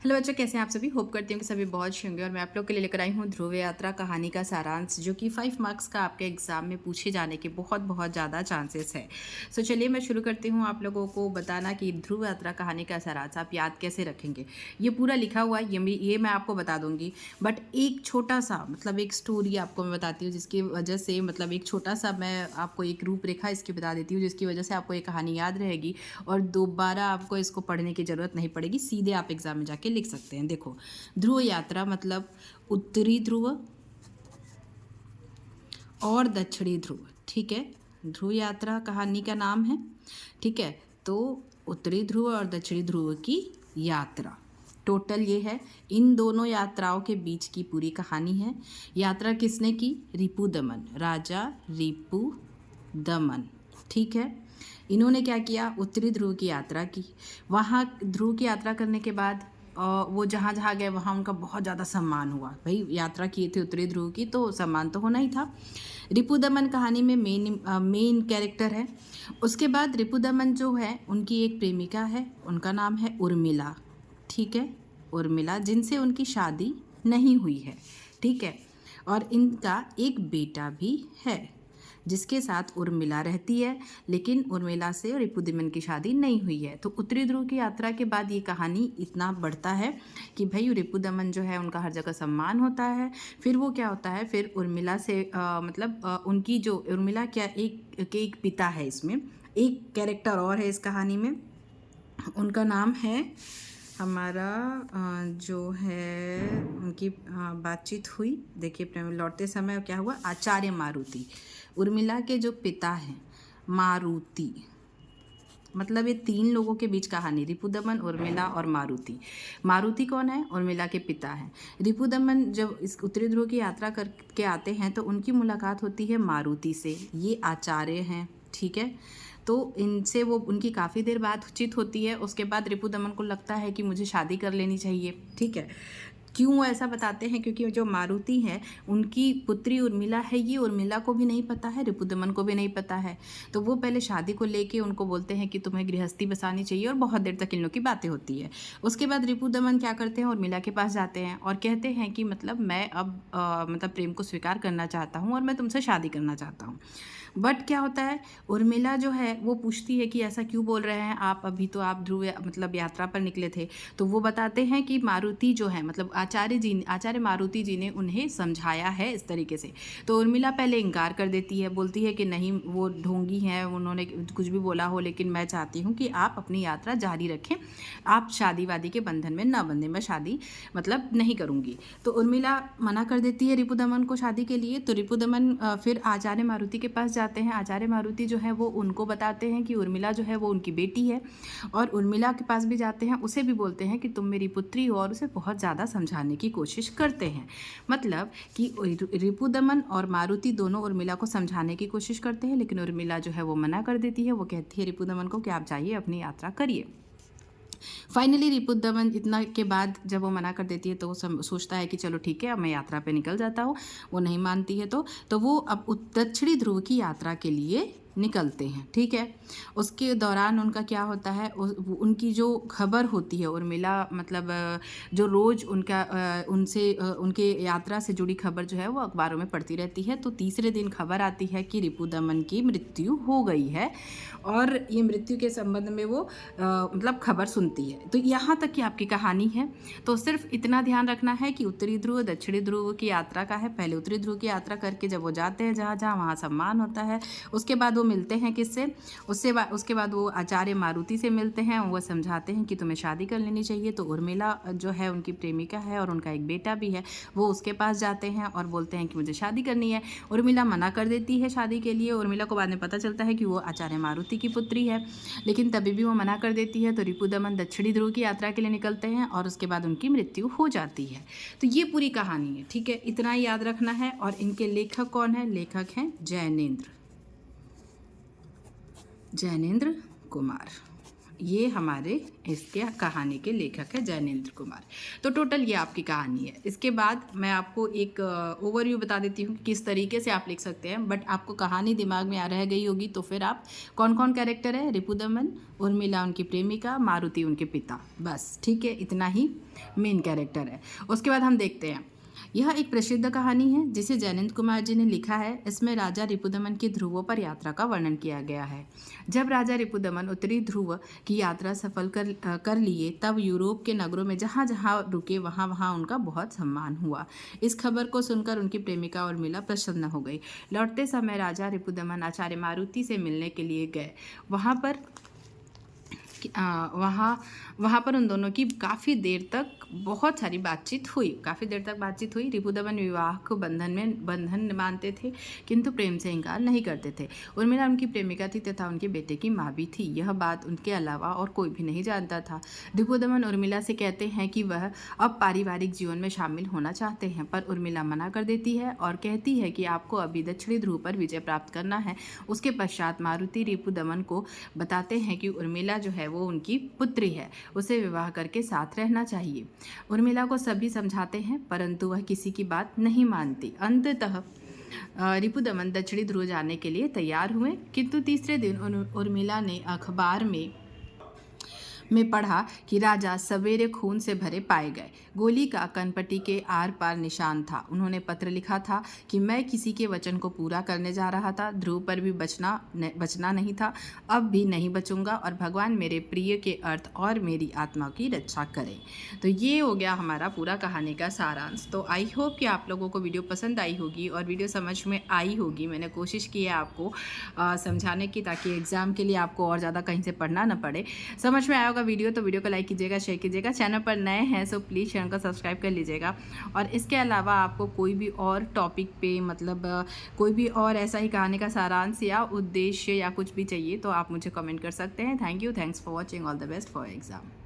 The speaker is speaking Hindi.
हेलो बच्चों, कैसे हैं आप सभी। होप करती हूँ कि सभी बहुत अच्छे होंगे। और मैं आप लोग के लिए लेकर आई हूँ ध्रुव यात्रा कहानी का सारांश, जो कि 5 मार्क्स का आपके एग्जाम में पूछे जाने के बहुत बहुत ज़्यादा चांसेस है। सो चलिए मैं शुरू करती हूँ आप लोगों को बताना कि ध्रुव यात्रा कहानी का सारांश आप याद कैसे रखेंगे। ये पूरा लिखा हुआ है, ये मैं आपको बता दूंगी, बट एक छोटा सा मतलब एक स्टोरी आपको मैं बताती हूँ, जिसकी वजह से मतलब एक छोटा सा मैं आपको एक रूपरेखा इसकी बता देती हूँ, जिसकी वजह से आपको ये कहानी याद रहेगी और दोबारा आपको इसको पढ़ने की ज़रूरत नहीं पड़ेगी, सीधे आप एग्जाम में जाके लिख सकते हैं। देखो, ध्रुव यात्रा मतलब उत्तरी ध्रुव और दक्षिणी ध्रुव, ठीक है। ध्रुव यात्रा कहानी का नाम है, ठीक है। तो उत्तरी ध्रुव और दक्षिणी ध्रुव की यात्रा, टोटल ये है। इन दोनों यात्राओं के बीच की पूरी कहानी है। यात्रा किसने की? रिपुदमन, राजा रिपुदमन, ठीक है। इन्होंने क्या किया? उत्तरी ध्रुव की यात्रा की। वहाँ ध्रुव की यात्रा करने के बाद वो जहाँ जहाँ गए वहाँ उनका बहुत ज़्यादा सम्मान हुआ। भाई यात्रा किए थे उत्तरी ध्रुव की, तो सम्मान तो होना ही था। रिपुदमन कहानी में मेन कैरेक्टर है। उसके बाद रिपुदमन जो है, उनकी एक प्रेमिका है, उनका नाम है उर्मिला, ठीक है। उर्मिला, जिनसे उनकी शादी नहीं हुई है, ठीक है। और इनका एक बेटा भी है जिसके साथ उर्मिला रहती है, लेकिन उर्मिला से रिपुदमन की शादी नहीं हुई है। तो उत्तरी ध्रुव की यात्रा के बाद ये कहानी इतना बढ़ता है कि भाई रिपुदमन जो है उनका हर जगह सम्मान होता है। फिर वो क्या होता है, फिर उर्मिला से उनकी जो उर्मिला क्या एक पिता है, इसमें एक कैरेक्टर और है इस कहानी में, उनका नाम है हमारा जो है उनकी बातचीत हुई। देखिए प्रेम लौटते समय क्या हुआ, आचार्य मारुति। उर्मिला के जो पिता हैं मारुति, मतलब ये 3 लोगों के बीच कहानी, रिपुदमन, उर्मिला और मारुति। मारुति कौन है? उर्मिला के पिता हैं। रिपुदमन जब इस उत्तरी ध्रुव की यात्रा करके आते हैं तो उनकी मुलाकात होती है मारुति से। ये आचार्य हैं, ठीक है। तो इनसे वो उनकी काफ़ी देर बातचीत होती है। उसके बाद रिपुदमन को लगता है कि मुझे शादी कर लेनी चाहिए, ठीक है। क्यों ऐसा बताते हैं? क्योंकि जो मारुति है उनकी पुत्री उर्मिला है, ये उर्मिला को भी नहीं पता है, रिपुदमन को भी नहीं पता है। तो वो पहले शादी को लेके उनको बोलते हैं कि तुम्हें गृहस्थी बसानी चाहिए, और बहुत देर तक इन लोग की बातें होती है। उसके बाद रिपुदमन क्या करते हैं, उर्मिला के पास जाते हैं और कहते हैं कि मतलब मैं अब मतलब प्रेम को स्वीकार करना चाहता हूँ और मैं तुमसे शादी करना चाहता हूँ। बट क्या होता है, उर्मिला जो है वो पूछती है कि ऐसा क्यों बोल रहे हैं आप, अभी तो आप ध्रुव मतलब यात्रा पर निकले थे। तो वो बताते हैं कि मारुति जो है, मतलब आचार्य मारुति जी ने उन्हें समझाया है इस तरीके से। तो उर्मिला पहले इनकार कर देती है, बोलती है कि नहीं, वो ढोंगी हैं, उन्होंने कुछ भी बोला हो, लेकिन मैं चाहती हूँ कि आप अपनी यात्रा जारी रखें, आप शादी वादी के बंधन में ना बंधे, मैं शादी मतलब नहीं करूँगी। तो उर्मिला मना कर देती है रिपुदमन को शादी के लिए। तो रिपुदमन फिर आचार्य मारुति के पास जाते हैं। आचार्य मारुति जो है वो उनको बताते हैं कि उर्मिला जो है वो उनकी बेटी है, और उर्मिला के पास भी जाते हैं, उसे भी बोलते हैं कि तुम मेरी पुत्री हो, और उसे बहुत ज़्यादा समझाने की कोशिश करते हैं। मतलब कि रिपुदमन और मारुति दोनों उर्मिला को समझाने की कोशिश करते हैं, लेकिन उर्मिला जो है वो मना कर देती है। वो कहती है रिपुदमन को कि आप जाइए, अपनी यात्रा करिए। फाइनली रिपुदमन इतना के बाद जब वो मना कर देती है तो वो सोचता है कि चलो ठीक है, अब मैं यात्रा पे निकल जाता हूँ। वो नहीं मानती है तो वो अब दक्षिणी ध्रुव की यात्रा के लिए निकलते हैं, ठीक है। उसके दौरान उनका क्या होता है, उनकी जो खबर होती है, उर्मिला मतलब जो रोज़ उनके यात्रा से जुड़ी खबर जो है वो अखबारों में पढ़ती रहती है। तो तीसरे दिन खबर आती है कि रिपुदमन की मृत्यु हो गई है, और ये मृत्यु के संबंध में वो मतलब खबर सुनती है। तो यहाँ तक की आपकी कहानी है। तो सिर्फ इतना ध्यान रखना है कि उत्तरी ध्रुव दक्षिणी ध्रुव की यात्रा का है। पहले उत्तरी ध्रुव की यात्रा करके जब वो जाते हैं जहाँ जहाँ, वहाँ सम्मान होता है। उसके बाद वो मिलते हैं किससे, उसके बाद वो आचार्य मारुति से मिलते हैं। वो समझाते हैं कि तुम्हें शादी कर लेनी चाहिए। तो उर्मिला जो है उनकी प्रेमिका है और उनका एक बेटा भी है, वो उसके पास जाते हैं और बोलते हैं कि मुझे शादी करनी है। उर्मिला मना कर देती है शादी के लिए। उर्मिला को बाद में पता चलता है कि वो आचार्य मारुति की पुत्री है, लेकिन तभी भी वो मना कर देती है। तो रिपुदमन दक्षिणी ध्रुव की यात्रा के लिए निकलते हैं और उसके बाद उनकी मृत्यु हो जाती है। तो ये पूरी कहानी है, ठीक है। इतना ही याद रखना है। और इनके लेखक कौन है? लेखक हैं जैनेंद्र कुमार। ये हमारे इसके कहानी के लेखक है जैनेंद्र कुमार। तो टोटल ये आपकी कहानी है। इसके बाद मैं आपको एक ओवरव्यू बता देती हूँ कि किस तरीके से आप लिख सकते हैं, बट आपको कहानी दिमाग में आ रह गई होगी तो फिर आप कौन कौन कैरेक्टर है, रिपुदमन, उर्मिला उनकी प्रेमिका, मारुति उनके पिता, बस ठीक है, इतना ही मेन कैरेक्टर है। उसके बाद हम देखते हैं, यह एक प्रसिद्ध कहानी है जिसे जैनेंद्र कुमार जी ने लिखा है। इसमें राजा रिपुदमन की ध्रुवों पर यात्रा का वर्णन किया गया है। जब राजा रिपुदमन उत्तरी ध्रुव की यात्रा सफल कर लिए तब यूरोप के नगरों में जहाँ जहाँ रुके वहाँ वहाँ उनका बहुत सम्मान हुआ। इस खबर को सुनकर उनकी प्रेमिका उर्मिला प्रसन्न हो गई। लौटते समय राजा रिपुदमन आचार्य मारुति से मिलने के लिए गए। वहाँ पर उन दोनों की काफ़ी देर तक बहुत सारी बातचीत हुई। रिपुदमन विवाह को बंधन मानते थे किंतु प्रेम से इनकार नहीं करते थे। उर्मिला उनकी प्रेमिका थी तथा उनके बेटे की माँ भी थी। यह बात उनके अलावा और कोई भी नहीं जानता था। रिपुदमन उर्मिला से कहते हैं कि वह अब पारिवारिक जीवन में शामिल होना चाहते हैं, पर उर्मिला मना कर देती है और कहती है कि आपको अभी दक्षिणी ध्रुव पर विजय प्राप्त करना है। उसके पश्चात मारुति रिपुदमन को बताते हैं कि उर्मिला जो है वो उनकी पुत्री है, उसे विवाह करके साथ रहना चाहिए। उर्मिला को सभी समझाते हैं परंतु वह किसी की बात नहीं मानती। अंततः रिपुदमन दक्षिणी ध्रुव जाने के लिए तैयार हुए, किंतु तीसरे दिन उर्मिला ने अखबार में पढ़ा कि राजा सवेरे खून से भरे पाए गए। गोली का कनपट्टी के आर पार निशान था। उन्होंने पत्र लिखा था कि मैं किसी के वचन को पूरा करने जा रहा था, ध्रुव पर भी बचना नहीं था, अब भी नहीं बचूंगा और भगवान मेरे प्रिय के अर्थ और मेरी आत्मा की रक्षा करें। तो ये हो गया हमारा पूरा कहानी का सारांश। तो आई होप कि आप लोगों को वीडियो पसंद आई होगी और वीडियो समझ में आई होगी। मैंने कोशिश की है आपको समझाने की, ताकि एग्ज़ाम के लिए आपको और ज़्यादा कहीं से पढ़ना ना पड़े। समझ में आया होगा वीडियो तो वीडियो को लाइक कीजिएगा, शेयर कीजिएगा। चैनल पर नए हैं सो प्लीज़ चैनल को सब्सक्राइब कर लीजिएगा। और इसके अलावा आपको कोई भी और टॉपिक पे मतलब कोई भी और ऐसा ही कहानी का सारांश या उद्देश्य या कुछ भी चाहिए तो आप मुझे कमेंट कर सकते हैं। Thanks for watching. All the best for exam.